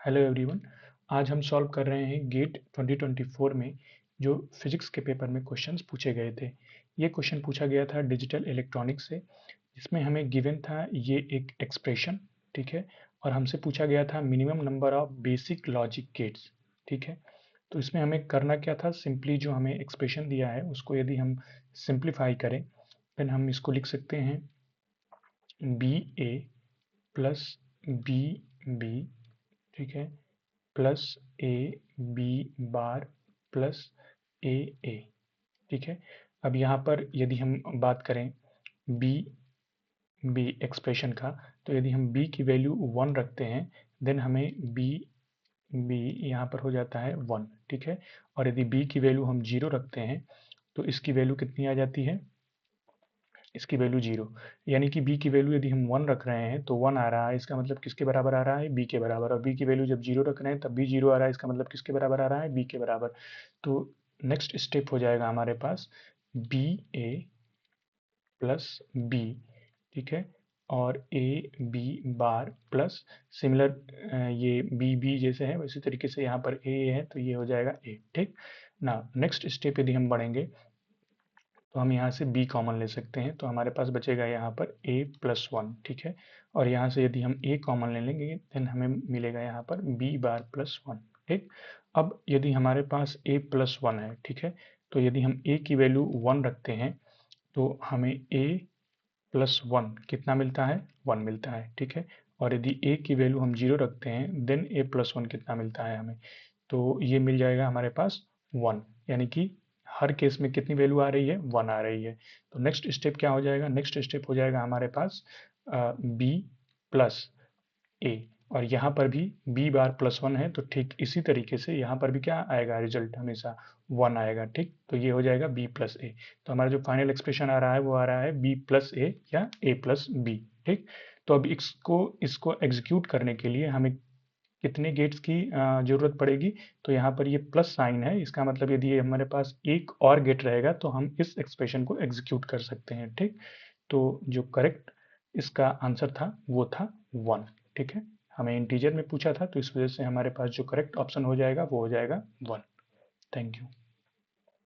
Hello everyone. आज हम solve कर रहे हैं गेट 2024 में जो फिजिक्स के पेपर में क्वेश्चंस पूछे गए थे। ये क्वेश्चन पूछा गया था डिजिटल इलेक्ट्रॉनिक्स से, जिसमें हमें गिवन था ये एक एक्सप्रेशन, ठीक है। और हमसे पूछा गया था minimum number of basic logic gates, ठीक है। तो इसमें हमें करना क्या था, सिंपली जो हमें एक्सप्रेशन दिया है उसको यदि हम सिंप्लीफाई करें, देन हम इसको लिख सकते हैं B A plus B B, ठीक है, plus A B bar plus A A, ठीक है। अब यहाँ पर यदि हम बात करें बी बी एक्सप्रेशन का, तो यदि हम बी की वैल्यू 1 रखते हैं, देन हमें बी बी यहाँ पर हो जाता है 1, ठीक है। और यदि बी की वैल्यू हम 0 रखते हैं तो इसकी वैल्यू कितनी आ जाती है, इसकी वैल्यू 0। यानी कि बी की वैल्यू यदि हम 1 रख रहे हैं तो 1 आ रहा है, इसका मतलब किसके बराबर आ रहा है, बी के बराबर। और बी की वैल्यू जब 0 रख रहे हैं तब भी 0 आ रहा है, इसका मतलब किसके बराबर आ रहा है, बी के बराबर। तो नेक्स्ट स्टेप हो जाएगा हमारे पास बी ए प्लस बी, ठीक है, और A B bar plus similar, ये बी बी जैसे है वैसे तरीके से यहाँ पर ए है तो ये हो जाएगा ए, ठीक ना। नेक्स्ट स्टेप यदि हम बढ़ेंगे तो हम यहाँ से b कॉमन ले सकते हैं, तो हमारे पास बचेगा यहाँ पर a प्लस 1, ठीक है। और यहाँ से यदि हम a कॉमन ले लेंगे देन हमें मिलेगा यहाँ पर b बार प्लस 1, ठीक। अब यदि हमारे पास a प्लस 1 है, ठीक है, तो यदि हम a की वैल्यू 1 रखते हैं तो हमें a प्लस 1 कितना मिलता है, 1 मिलता है, ठीक है। और यदि a की वैल्यू हम 0 रखते हैं देन a प्लस 1 कितना मिलता है हमें, तो ये मिल जाएगा हमारे पास 1। यानी कि हर केस में कितनी वैल्यू आ रही है, 1 आ रही है। तो नेक्स्ट स्टेप क्या हो जाएगा, नेक्स्ट स्टेप हो जाएगा हमारे पास b प्लस a। और यहाँ पर भी b बार प्लस 1 है, तो ठीक इसी तरीके से यहाँ पर भी क्या आएगा, रिजल्ट हमेशा 1 आएगा, ठीक। तो ये हो जाएगा b प्लस ए। तो हमारा जो फाइनल एक्सप्रेशन आ रहा है वो आ रहा है b प्लस ए या a प्लस बी, ठीक। तो अब इसको इसको एग्जीक्यूट करने के लिए हमें कितने गेट्स की जरूरत पड़ेगी, तो यहाँ पर ये प्लस साइन है, इसका मतलब यदि ये हमारे पास एक और गेट रहेगा तो हम इस एक्सप्रेशन को एग्जीक्यूट कर सकते हैं, ठीक। तो जो करेक्ट इसका आंसर था वो था 1, ठीक है। हमें इंटीजर में पूछा था तो इस वजह से हमारे पास जो करेक्ट ऑप्शन हो जाएगा वो हो जाएगा 1। Thank you.